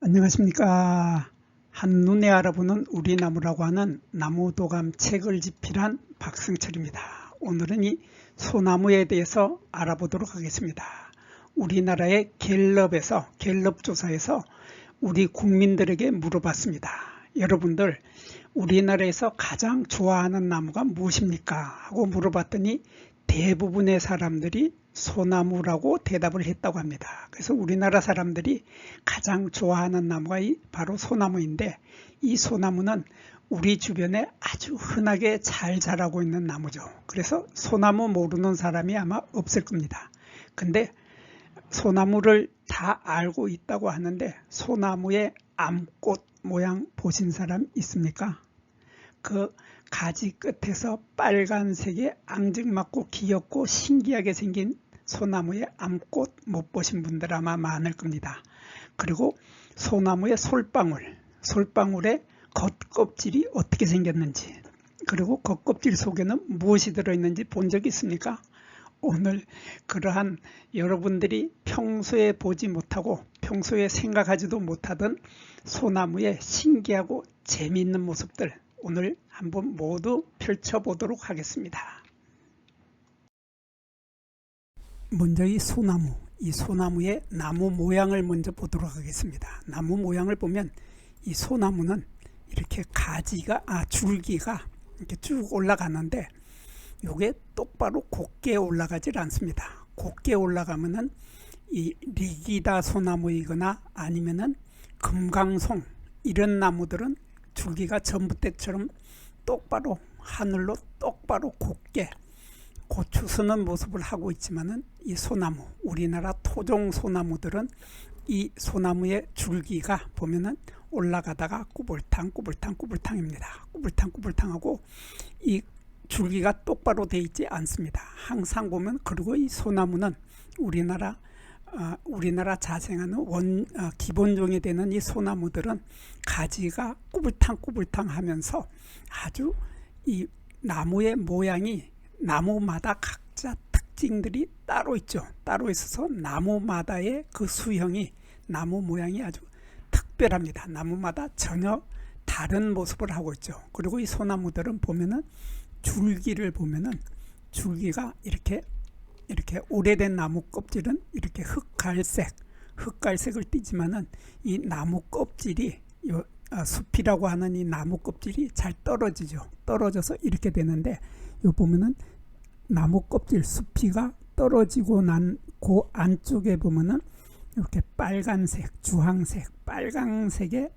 안녕하십니까. 한눈에 알아보는 우리 나무라고 하는 나무도감 책을 집필한 박승철입니다. 오늘은 이 소나무에 대해서 알아보도록 하겠습니다. 우리나라의 갤럽 조사에서 우리 국민들에게 물어봤습니다. 여러분들 우리나라에서 가장 좋아하는 나무가 무엇입니까? 하고 물어봤더니 대부분의 사람들이 소나무라고 대답을 했다고 합니다. 그래서 우리나라 사람들이 가장 좋아하는 나무가 바로 소나무인데, 이 소나무는 우리 주변에 아주 흔하게 잘 자라고 있는 나무죠. 그래서 소나무 모르는 사람이 아마 없을 겁니다. 근데 소나무를 다 알고 있다고 하는데, 소나무의 암꽃 모양 보신 사람 있습니까? 그 가지 끝에서 빨간색의 앙증맞고 귀엽고 신기하게 생긴 소나무의 암꽃 못 보신 분들 아마 많을 겁니다. 그리고 소나무의 솔방울의 겉껍질이 어떻게 생겼는지, 그리고 겉껍질 속에는 무엇이 들어있는지 본 적 있습니까? 오늘 그러한 여러분들이 평소에 보지 못하고 평소에 생각하지도 못하던 소나무의 신기하고 재미있는 모습들, 오늘 한번 모두 펼쳐보도록 하겠습니다. 먼저 이 소나무의 나무 모양을 먼저 보도록 하겠습니다. 나무 모양을 보면 이 소나무는 이렇게 줄기가 이렇게 쭉 올라가는데, 이게 똑바로 곧게 올라가질 않습니다. 곧게 올라가면은 이 리기다 소나무이거나 아니면은 금강송 이런 나무들은 줄기가 전봇대처럼 똑바로 하늘로 똑바로 곧게 고추서는 모습을 하고 있지만은, 이 소나무, 우리나라 토종 소나무들은 이 소나무의 줄기가 보면은 올라가다가 꾸불탕입니다. 꾸불탕하고 이 줄기가 똑바로 돼 있지 않습니다. 항상 보면, 그리고 이 소나무는 우리나라 자생하는 기본종이 되는 이 소나무들은 가지가 꾸불탕 하면서 아주 이 나무의 모양이 나무마다 각자 특징들이 따로 있죠. 따로 있어서 나무마다의 그 수형이, 나무 모양이 아주 특별합니다. 나무마다 전혀 다른 모습을 하고 있죠. 그리고 이 소나무들은 보면은 줄기를 보면은 줄기가 이렇게 오래된 나무 껍질은 이렇게 흑갈색을 띠지만은, 이 나무 껍질이 숲이라고 하는 이 나무 껍질이 잘 떨어져서 이렇게 되는데, 요 보면은 나무 껍질 숲이가 떨어지고 난 그 안쪽에 보면은 이렇게 빨간색, 주황색, 빨강색의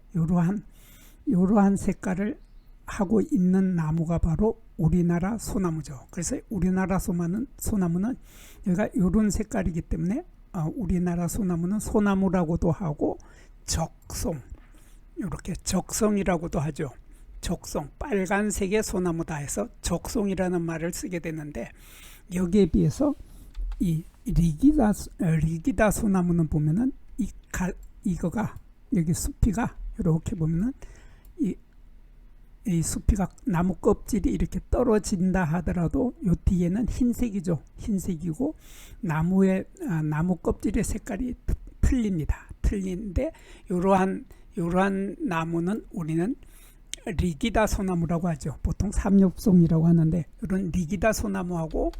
이러한 색깔을 하고 있는 나무가 바로 우리나라 소나무죠. 그래서 우리나라 소나무는 여기가 이런 색깔이기 때문에 우리나라 소나무는 소나무라고도 하고 이렇게 적송이라고도 하죠. 적송, 빨간색의 소나무다 해서 적송이라는 말을 쓰게 되는데, 여기에 비해서 이 리기다 소나무는 보면은 이거가 여기 숲이가 이렇게 보면은 이 숲이가 나무 껍질이 이렇게 떨어진다 하더라도 요 뒤에는 흰색이고 나무 껍질의 색깔이 틀린데, 이러한 나무는 우리는 리기다 소나무라고 하죠. 보통 삼엽송이라고 하는데, 이런 리기다 소나무하고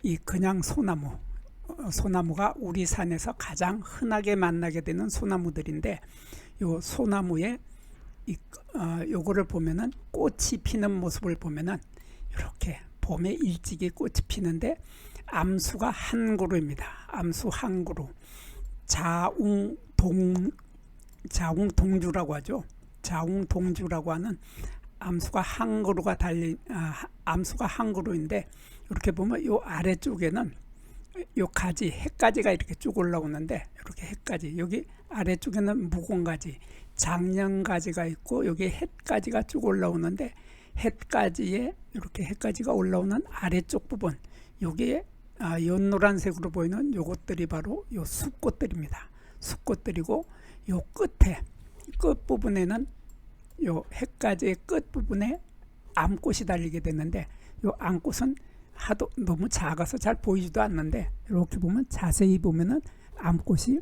이 그냥 소나무가 우리 산에서 가장 흔하게 만나게 되는 소나무들인데, 요 소나무에 요거를 보면은 꽃이 피는 모습을 보면은 이렇게 봄에 일찍이 꽃이 피는데, 암수가 한 그루입니다. 암수 한 그루. 자웅동주라고 하죠. 자웅동주라고 하는 암수가 한 그루가 암수가 한 그루인데, 이렇게 보면 요 아래쪽에는 요 햇가지가 이렇게 쭉 올라오는데, 이렇게 햇가지, 여기 아래쪽에는 묵은가지, 장년가지가 있고, 여기 햇가지가 쭉 올라오는데, 햇가지에 이렇게 햇가지가 올라오는 아래쪽 부분, 여기에 연노란색으로 보이는 요것들이 바로 요 숲꽃들입니다. 숲꽃들이고, 요 끝부분에는 요 햇가지의 끝부분에 암꽃이 달리게 되는데, 요 암꽃은 너무 작아서 잘 보이지도 않는데, 이렇게 보면 자세히 보면은 암꽃이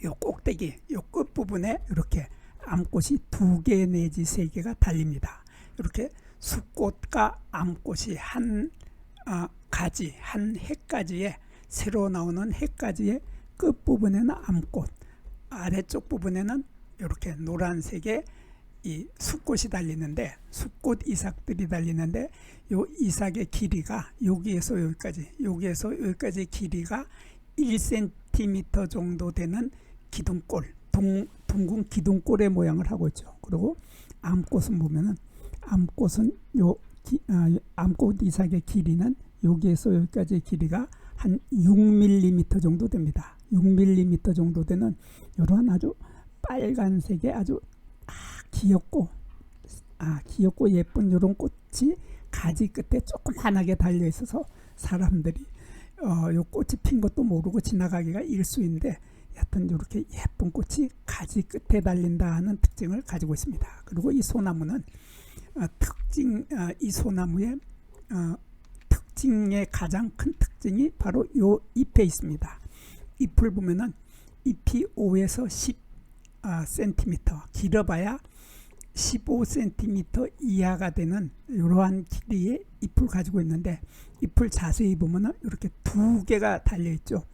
요 꼭대기, 요 끝부분에 이렇게 암꽃이 2개 내지 3개가 달립니다. 이렇게 수꽃과 암꽃이 한 가지, 한 핵가지에 새로 나오는 핵가지의 끝부분에는 암꽃, 아래쪽 부분에는 이렇게 노란색의 이 수꽃이 달리는데, 수꽃 이삭들이 달리는데, 요 이삭의 길이가 여기에서 여기까지 길이가 1cm 정도 되는 기둥꼴, 둥근 기둥꼴의 모양을 하고 있죠. 그리고 암꽃은 보면은 암꽃은 암꽃 이삭의 길이는 여기에서 여기까지의 길이가 한 6mm 정도 됩니다. 6mm 정도 되는 이러한 아주 빨간색의 아주 귀엽고 예쁜 이런 꽃이 가지 끝에 조그만하게 달려 있어서 사람들이 요 꽃이 핀 것도 모르고 지나가기가 일수인데, 여하튼 이렇게 예쁜 꽃이 가지 끝에 달린다 하는 특징을 가지고 있습니다. 그리고 이 소나무는 이 소나무의 특징의 가장 큰 특징이 바로 요 잎에 있습니다. 잎을 보면은 잎이 5에서 10cm, 길어봐야 15cm 이하가 되는 이러한 길이의 잎을 가지고 있는데, 잎을 자세히 보면은 이렇게 2개가 달려 있죠.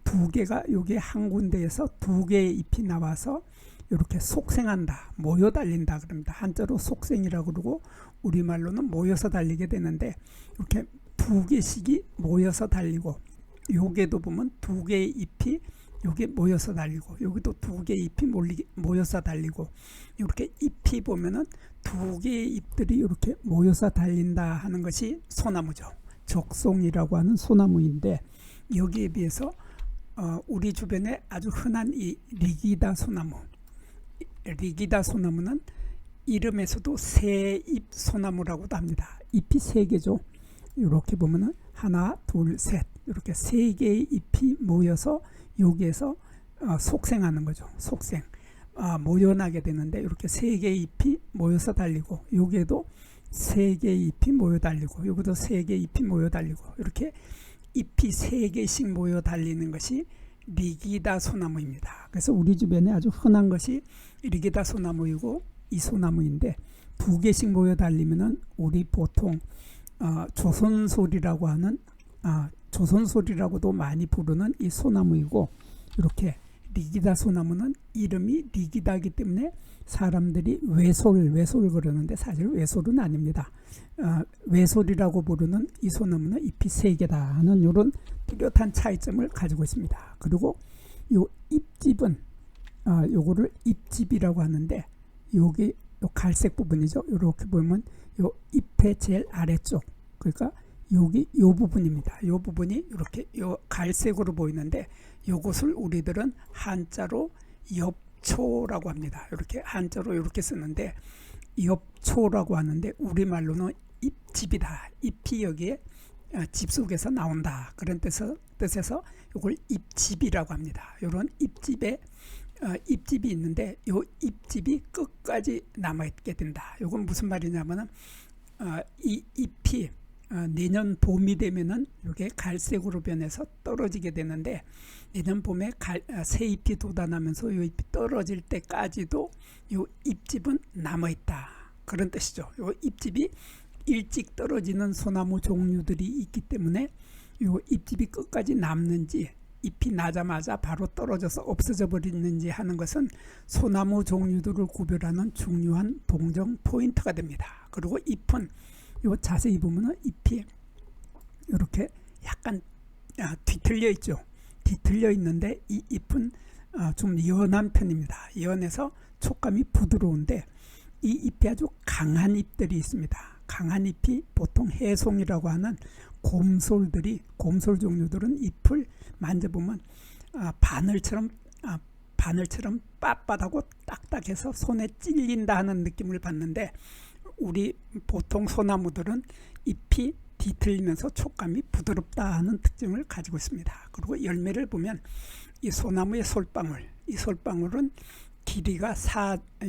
2개가 여기 한 군데에서 2개의 잎이 나와서 이렇게 속생한다, 모여 달린다 그럽니다. 한자로 속생이라고 그러고 우리말로는 모여서 달리게 되는데, 이렇게 2개씩이 모여서 달리고, 여기에도 보면 2개의 잎이 여기 모여서 달리고, 여기도 2개의 잎이 모여서 달리고, 이렇게 잎이 보면은 2개의 잎들이 이렇게 모여서 달린다 하는 것이 소나무죠. 적송이라고 하는 소나무인데, 여기에 비해서 우리 주변에 아주 흔한 이 리기다 소나무는 이름에서도 새잎 소나무라고도 합니다. 잎이 3개죠. 이렇게 보면은 하나, 둘, 셋, 이렇게 3개의 잎이 모여서 여기에서 속생하는 거죠. 속생, 모여나게 되는데, 이렇게 3개의 잎이 모여서 달리고, 여기에도 3개의 잎이 모여 달리고, 여기도 3개의 잎이 모여 달리고, 이렇게 잎이 3개씩 모여 달리는 것이 리기다 소나무입니다. 그래서 우리 주변에 아주 흔한 것이 리기다 소나무이고 이 소나무인데, 2개씩 모여 달리면은 우리 보통 조선소리라고 하는 조선소리라고도 많이 부르는 이 소나무이고, 이렇게 리기다 소나무는 이름이 리기다이기 때문에 사람들이 외솔 그러는데, 사실 외솔은 아닙니다. 외솔이라고 부르는 이 소나무는 잎이 3개다 하는 이런 뚜렷한 차이점을 가지고 있습니다. 그리고 이 잎집은 요거를 잎집이라고 하는데, 여기 요 갈색 부분이죠. 이렇게 보면 요 잎의 제일 아래쪽, 그러니까 여기 요 부분입니다. 요 부분이 이렇게 요 갈색으로 보이는데, 요것을 우리들은 한자로 엽초라고 합니다. 이렇게 한자로 이렇게 쓰는데, 엽초라고 하는데 우리말로는 잎집이다, 잎이 여기에 집 속에서 나온다, 그런 뜻에서 이걸 잎집이라고 합니다. 이런 잎집이 있는데, 요 잎집이 끝까지 남아있게 된다. 이건 무슨 말이냐면은 이 잎이 내년 봄이 되면은 이렇게 갈색으로 변해서 떨어지게 되는데, 내년 봄에 새 잎이 돋아나면서 이 잎이 떨어질 때까지도 이 잎집은 남아있다, 그런 뜻이죠. 이 잎집이 일찍 떨어지는 소나무 종류들이 있기 때문에 이 잎집이 끝까지 남는지, 잎이 나자마자 바로 떨어져서 없어져 버리는지 하는 것은 소나무 종류들을 구별하는 중요한 동정 포인트가 됩니다. 그리고 잎은 요 자세히 보면은 잎이 이렇게 약간 뒤틀려 있죠. 뒤틀려 있는데 이 잎은 좀 연한 편입니다. 연해서 촉감이 부드러운데, 이 잎이 아주 강한 잎들이 있습니다. 강한 잎이 보통 해송이라고 하는 곰솔 종류들은 잎을 만져보면 바늘처럼 빳빳하고 딱딱해서 손에 찔린다 하는 느낌을 받는데, 우리 보통 소나무들은 잎이 뒤틀리면서 촉감이 부드럽다 하는 특징을 가지고 있습니다. 그리고 열매를 보면 이 소나무의 이 솔방울은 길이가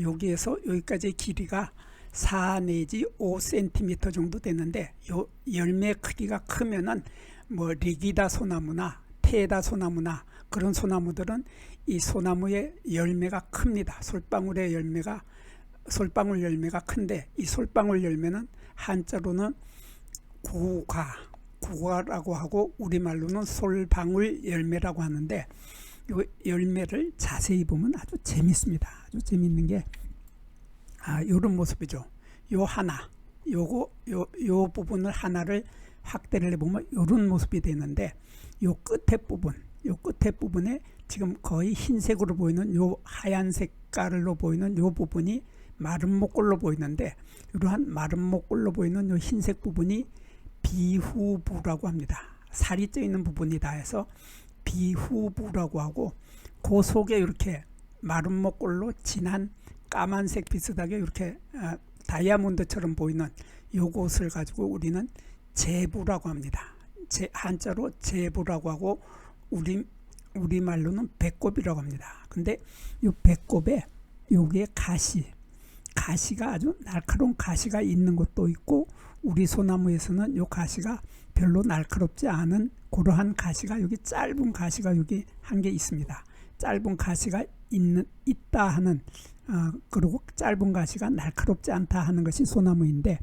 여기에서 여기까지의 길이가 4 내지 5cm 정도 되는데, 요 열매 크기가 크면은 뭐 리기다 소나무나 테다 소나무나 그런 소나무들은 이 소나무의 열매가 큽니다. 솔방울 열매가 큰데, 이 솔방울 열매는 한자로는 구과라고 하고 우리말로는 솔방울 열매라고 하는데, 이 열매를 자세히 보면 아주 재밌습니다. 아주 재밌는 게 요런 모습이죠. 요 부분을 하나를 확대를 해보면 요런 모습이 되는데, 요 끝에 부분에 지금 거의 흰색으로 보이는 요 하얀 색깔로 보이는 요 부분이 마른 목골로 보이는데, 이러한 마른 목골로 보이는 요 흰색 부분이 비후부라고 합니다. 살이 쪄 있는 부분이다 해서 비후부라고 하고, 그 속에 이렇게 마른 목골로 진한 까만색 비슷하게 이렇게 다이아몬드처럼 보이는 요것을 가지고 우리는 제부라고 합니다. 한자로 제부라고 하고 우리말로는 배꼽이라고 합니다. 근데 이 배꼽에 여기에 가시가 아주 날카로운 가시가 있는 것도 있고, 우리 소나무에서는 이 가시가 별로 날카롭지 않은 그러한 가시가, 여기 짧은 가시가 여기 한 개 있습니다. 짧은 가시가 있다 하는, 그리고 짧은 가시가 날카롭지 않다 하는 것이 소나무인데,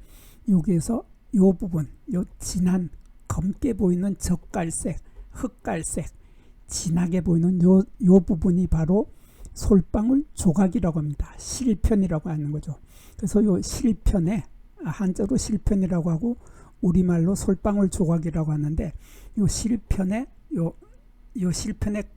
여기에서 요 부분, 요 진한 검게 보이는 적갈색, 흑갈색, 진하게 보이는 요 부분이 바로 솔방울 조각이라고 합니다. 실편이라고 하는 거죠. 그래서 요 실편에, 한자로 실편이라고 하고 우리말로 솔방울 조각이라고 하는데, 요 실편의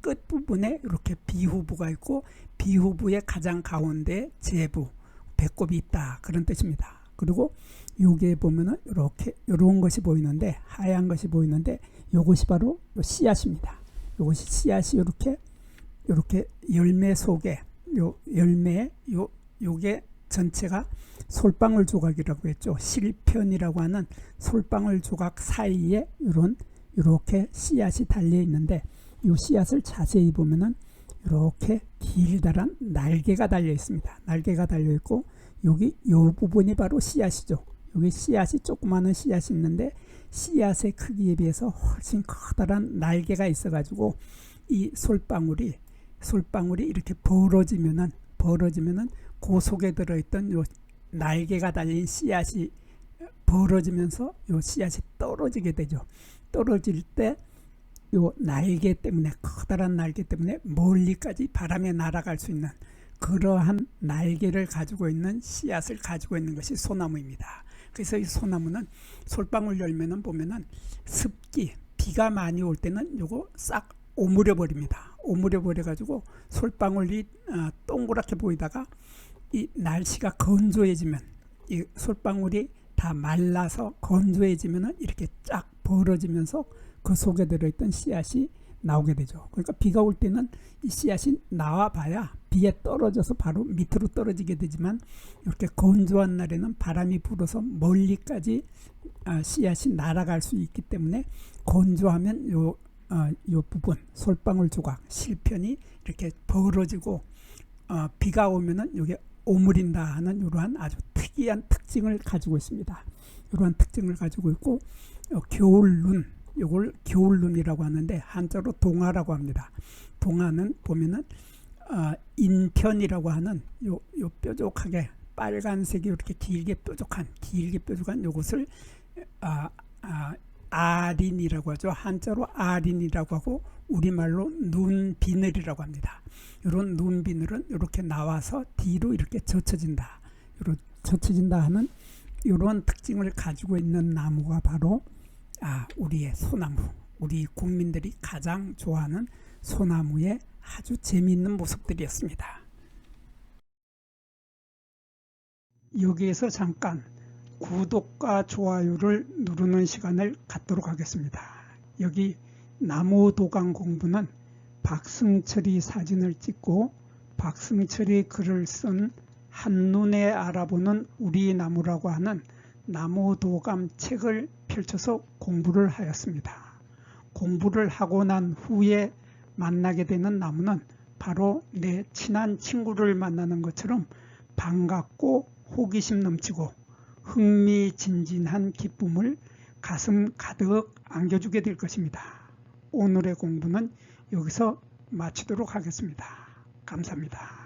끝부분에 이렇게 비후부가 있고, 비후부의 가장 가운데 제부, 배꼽이 있다, 그런 뜻입니다. 그리고 여기에 보면은 이렇게 이런 것이 보이는데, 하얀 것이 보이는데, 이것이 바로 씨앗입니다. 이것이 씨앗이 이렇게 열매 속에, 요게 전체가 솔방울 조각이라고 했죠. 실편이라고 하는 솔방울 조각 사이에 이렇게 씨앗이 달려 있는데, 이 씨앗을 자세히 보면은 이렇게 길다란 날개가 달려 있습니다. 날개가 달려 있고, 여기 요 부분이 바로 씨앗이죠. 여기 씨앗이, 조그마한 씨앗이 있는데, 씨앗의 크기에 비해서 훨씬 커다란 날개가 있어 가지고 이 솔방울이 이렇게 벌어지면은 그 속에 들어있던 요 날개가 달린 씨앗이 벌어지면서 요 씨앗이 떨어지게 되죠. 떨어질 때 요 날개 때문에, 커다란 날개 때문에 멀리까지 바람에 날아갈 수 있는 그러한 날개를 가지고 있는 씨앗을 가지고 있는 것이 소나무입니다. 그래서 이 소나무는 솔방울 열매는 보면은 비가 많이 올 때는 요거 싹 오므려 버립니다. 오므려 버려 가지고 솔방울이 동그랗게 보이다가 이 날씨가 건조해지면, 이 솔방울이 다 말라서 건조해지면은 이렇게 쫙 벌어지면서 그 속에 들어있던 씨앗이 나오게 되죠. 그러니까 비가 올 때는 이 씨앗이 나와 봐야 비에 떨어져서 바로 밑으로 떨어지게 되지만, 이렇게 건조한 날에는 바람이 불어서 멀리까지 씨앗이 날아갈 수 있기 때문에, 건조하면 요 부분 솔방울 조각 실편이 이렇게 벌어지고, 비가 오면은 이게 오므린다 하는 이러한 아주 특이한 특징을 가지고 있습니다. 이러한 특징을 가지고 있고, 겨울눈, 이걸 겨울눈이라고 하는데 한자로 동화라고 합니다. 동화는 보면은 인편이라고 하는 요 뾰족하게 빨간색이 이렇게 길게 뾰족한 요것을 아린이라고 하죠. 한자로 아린이라고 하고 우리말로 눈비늘이라고 합니다. 이런 눈비늘은 이렇게 나와서 뒤로 이렇게 젖혀진다 하는 이런 특징을 가지고 있는 나무가 바로 우리의 소나무, 우리 국민들이 가장 좋아하는 소나무의 아주 재미있는 모습들이었습니다. 여기에서 잠깐 구독과 좋아요를 누르는 시간을 갖도록 하겠습니다. 여기 나무도감 공부는 박승철이 사진을 찍고 박승철이 글을 쓴 한눈에 알아보는 우리 나무라고 하는 나무도감 책을 펼쳐서 공부를 하였습니다. 공부를 하고 난 후에 만나게 되는 나무는 바로 내 친한 친구를 만나는 것처럼 반갑고 호기심 넘치고 흥미진진한 기쁨을 가슴 가득 안겨주게 될 것입니다. 오늘의 공부는 여기서 마치도록 하겠습니다. 감사합니다.